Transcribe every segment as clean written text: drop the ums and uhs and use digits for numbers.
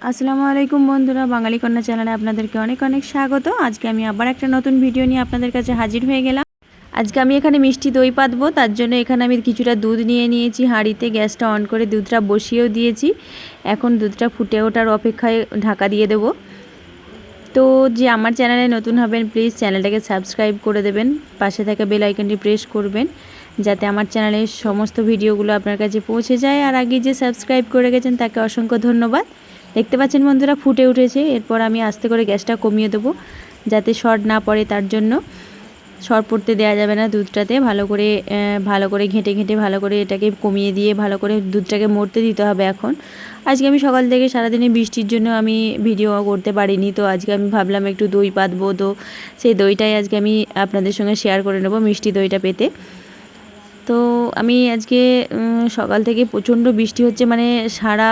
আসসালামু আলাইকুম বন্ধুরা, বাঙালি কন্যা চ্যানেলে আপনাদেরকে অনেক অনেক স্বাগত। আজকে আমি আবার একটা নতুন ভিডিও নিয়ে আপনাদের কাছে হাজির হয়ে গেলাম। আজকে আমি এখানে মিষ্টি দই পাতবো, তার জন্য এখানে আমি কিছুটা দুধ নিয়ে নিয়েছি হাঁড়িতে। গ্যাসটা অন করে দুধটা বসিয়েও দিয়েছি। এখন দুধটা ফুটে ওঠার অপেক্ষায় ঢাকা দিয়ে দেবো। তো যে আমার চ্যানেলে নতুন হবেন প্লিজ চ্যানেলটাকে সাবস্ক্রাইব করে দেবেন, পাশে থাকা বেল আইকনটি প্রেস করবেন যাতে আমার চ্যানেলের সমস্ত ভিডিওগুলো আপনার কাছে পৌঁছে যায়। আর আগে যে সাবস্ক্রাইব করে গেছেন তাকে অসংখ্য ধন্যবাদ। দেখতে পাচ্ছেন বন্ধুরা ফুটে উঠেছে। এরপর আমি আস্তে করে গ্যাসটা কমিয়ে দেবো যাতে শর্ট না পড়ে, তার জন্য শর্ট পড়তে দেওয়া যাবে না দুধটাতে। ভালো করে ঘেঁটে ভালো করে এটাকে কমিয়ে দিয়ে ভালো করে দুধটাকে মরতে দিতে হবে। এখন আজকে আমি সকাল থেকে সারাদিনে বৃষ্টির জন্য আমি ভিডিও করতে পারিনি, তো আজকে আমি ভাবলাম একটু দই পাতবো, তো সেই দইটাই আজকে আমি আপনাদের সঙ্গে শেয়ার করে নেবো, মিষ্টি দইটা পেতে। তো আমি আজকে সকাল থেকে প্রচণ্ড বৃষ্টি হচ্ছে, মানে সারা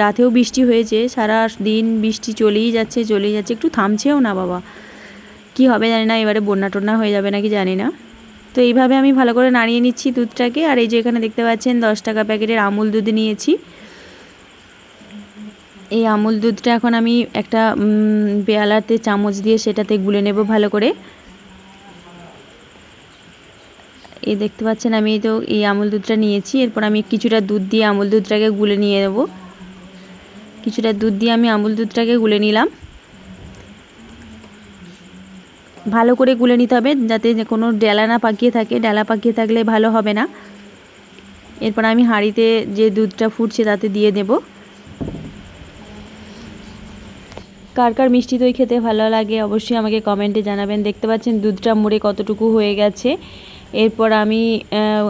রাতেও বৃষ্টি হয়েছে, সারা দিন বৃষ্টি চলেই যাচ্ছে, একটু থামছেও না বাবা। কি হবে জানি না, এবারে বন্যা টন্যা হয়ে যাবে নাকি জানি না। তো এইভাবে আমি ভালো করে নাড়িয়ে নিচ্ছি দুধটাকে। আর এই যে এখানে দেখতে পাচ্ছেন 10 টাকা প্যাকেটের আমুল দুধ নিয়েছি। এই আমুল দুধটা এখন আমি একটা পেয়ালাতে চামচ দিয়ে সেটাতে গুলে নেব ভালো করে। এই দেখতে পাচ্ছেন আমি তো এই আমুল দুধটা নিয়েছি। এরপর আমি কিছুটা দুধ দিয়ে আমুল দুধটাকে গুলে নিয়ে নেব। কিছুটা দুধ দিয়ে আমি আমুল দুধটাকে গুলে নিলাম। ভালো করে গুলে নিতে হবে যাতে কোনো ডেলা না পাকিয়ে থাকে, ডেলা পাকিয়ে থাকলে ভালো হবে না। এরপর আমি হাঁড়িতে যে দুধটা ফুটছে তাতে দিয়ে দেব। কার কার মিষ্টি দই খেতে ভালো লাগে অবশ্যই আমাকে কমেন্টে জানাবেন। দেখতে পাচ্ছেন দুধটা মুড়ে কতটুকু হয়ে গেছে। এরপর আমি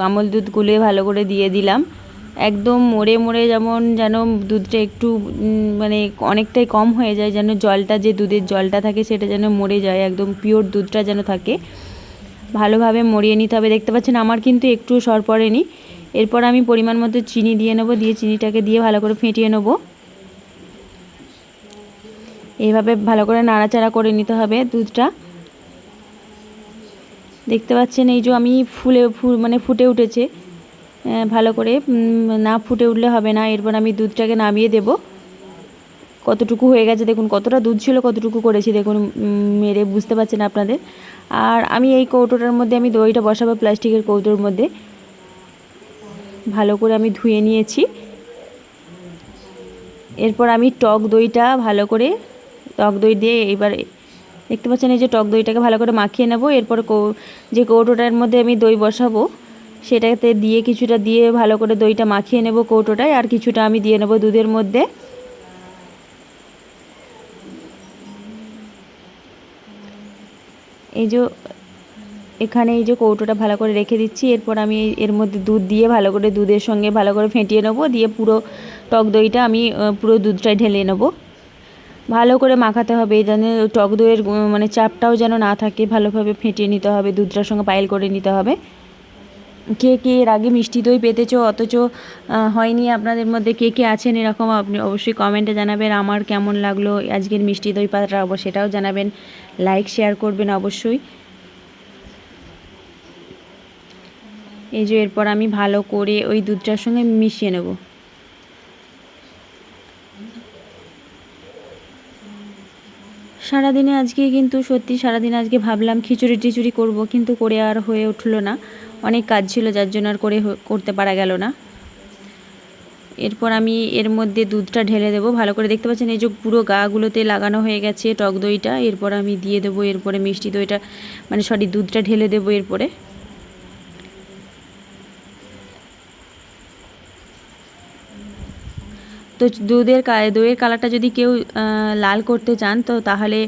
আমুল দুধ গুলে ভালো করে দিয়ে দিলাম। একদম মোড়ে যেন দুধটা একটু মানে অনেকটাই কম হয়ে যায়, যেন জলটা, যে দুধের জলটা থাকে সেটা যেন মরে যায়, একদম পিওর দুধটা যেন থাকে। ভালোভাবে মরিয়ে নিতে হবে। দেখতে পাচ্ছেন আমার কিন্তু একটু সর পড়েনি। এরপর আমি পরিমাণ মতো চিনি দিয়ে নেবো, দিয়ে চিনিটাকে দিয়ে ভালো করে ফেটিয়ে নেবো। এইভাবে ভালো করে নাড়াচাড়া করে নিতে হবে দুধটা। দেখতে পাচ্ছেন এই যে আমি ফুটে উঠেছে ভালো করে, না ফুটে উঠলে হবে না। এরপর আমি দুধটাকে নামিয়ে দেব। কতটুকু হয়ে গেছে দেখুন, কতটা দুধ ছিল কতটুকু করেছি দেখুন, মেরে বুঝতে পারছেন আপনাদের। আর আমি এই কৌটোটার মধ্যে আমি দইটা বসাবো, প্লাস্টিকের কৌটোর মধ্যে। ভালো করে আমি ধুয়ে নিয়েছি। এরপর আমি টক দইটা ভালো করে টক দই দিয়ে এবার দেখতে পাচ্ছেন এই যে টক দইটাকে ভালো করে মাখিয়ে নেব। এরপর যে কৌটোটার মধ্যে আমি দই বসাবো সেটাতে দিয়ে কিছুটা দিয়ে ভালো করে দইটা মাখিয়ে নেব কৌটোটায়, আর কিছুটা আমি দিয়ে নেব দুধের মধ্যে। এই যে এখানে এই যে কৌটোটা ভালো করে রেখে দিচ্ছি। এরপর আমি এর মধ্যে দুধ দিয়ে ভালো করে দুধের সঙ্গে ভালো করে ফেটিয়ে নেব, দিয়ে পুরো টক দইটা আমি পুরো দুধটায় ঢেলে নেব। ভালো করে মাখাতে হবে যেন টক দইয়ের মানে চাপটাও যেন না থাকে, ভালোভাবে ফেটিয়ে নিতে হবে, দুধটার সঙ্গে পাইল করে নিতে হবে। কে কে এর আগে মিষ্টি দই পেতেছো অথচ হয়নি, আপনাদের মধ্যে কে কে আছেন এরকম, আপনি অবশ্যই কমেন্টে জানাবেন। আমার কেমন লাগলো আজকের মিষ্টি দই পাতা সেটাও জানাবেন, লাইক শেয়ার করবেন অবশ্যই। এই যে এরপর আমি ভালো করে ওই দুধটার সঙ্গে মিশিয়ে নেব। সারাদিনে আজকে কিন্তু সত্যি সারাদিন আজকে ভাবলাম খিচুড়ি টিচুড়ি করব, কিন্তু করে আর হয়ে উঠলো না, অনেক কাজ ছিল যার জন্য আর করতে পারা গেল না। এরপর আমি এর মধ্যে দুধটা ঢেলে দেবো ভালো করে। দেখতে পাচ্ছেন এই যে পুরো গাগুলোতে লাগানো হয়ে গেছে টক দইটা। এরপর আমি দিয়ে দেবো এরপরে মিষ্টি দইটা, মানে দুধটা ঢেলে দেবো এরপরে। তো দইয়ের কালারটা যদি কেউ লাল করতে চান তো তাহলে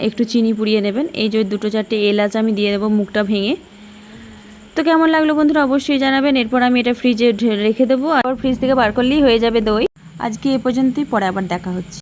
একটু চিনি পুড়িয়ে নেবেন। এই যে 2-4টে এলাচ আমি দিয়ে দেবো মুখটা ভেঙে। তো কেমন লাগলো বন্ধুরা অবশ্যই জানাবেন। এরপর আমি এটা ফ্রিজে রেখে দেবো, আর ফ্রিজ থেকে বার করলেই হয়ে যাবে দই। আজকে এ পর্যন্তই, পরে আবার দেখা হচ্ছে।